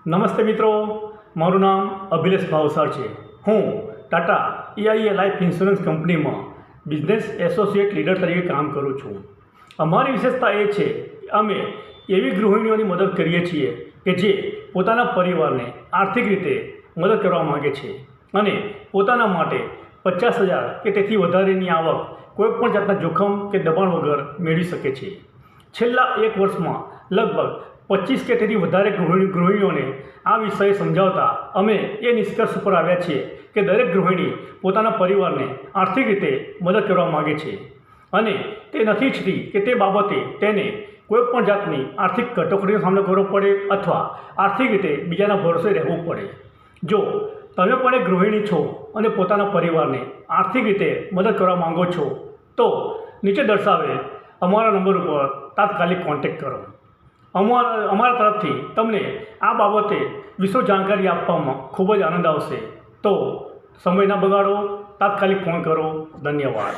નમસ્તે મિત્રો, મારું નામ અભિલેષ ભાવસાર છે। હું ટાટા EIA લાઈફ ઇન્સ્યોરન્સ કંપનીમાં બિઝનેસ એસોસિએટ લીડર તરીકે કામ કરું છું। અમારી વિશેષતા એ છે કે અમે એવી ગૃહિણીઓની મદદ કરીએ છીએ કે જે પોતાના પરિવારને આર્થિક રીતે મદદ કરવા માગે છે અને પોતાના માટે 50,000 કે તેથી વધારેની આવક કોઈપણ જાતના જોખમ કે દબાણ વગર મેળવી શકે છે। છેલ્લા 1 વર્ષમાં લગભગ 25 કે તેથી વધારે ગૃહિણીઓને આ વિષય સમજાવતા અમે એ નિષ્કર્ષ ઉપર આવ્યા છીએ કે દરેક ગૃહિણી પોતાના પરિવારને આર્થિક રીતે મદદ કરવા માગે છે અને તે નથી ઈચ્છતી કે તે બાબતે તેને કોઈપણ જાતની આર્થિક કટોકટીનો સામનો કરવો પડે અથવા આર્થિક રીતે બીજાના ભરોસે રહેવું પડે। જો તમે પણ એક ગૃહિણી છો અને પોતાના પરિવારને આર્થિક રીતે મદદ કરવા માંગો છો તો નીચે દર્શાવેલ અમારા નંબર ઉપર તાત્કાલિક કોન્ટેક્ટ કરો। અમારા તરફથી તમને આ બાબતે વિશેષ જાણકારી આપવામાં ખૂબ જ આનંદ આવશે। તો સમય ન બગાડો, તાત્કાલિક ફોન કરો। ધન્યવાદ।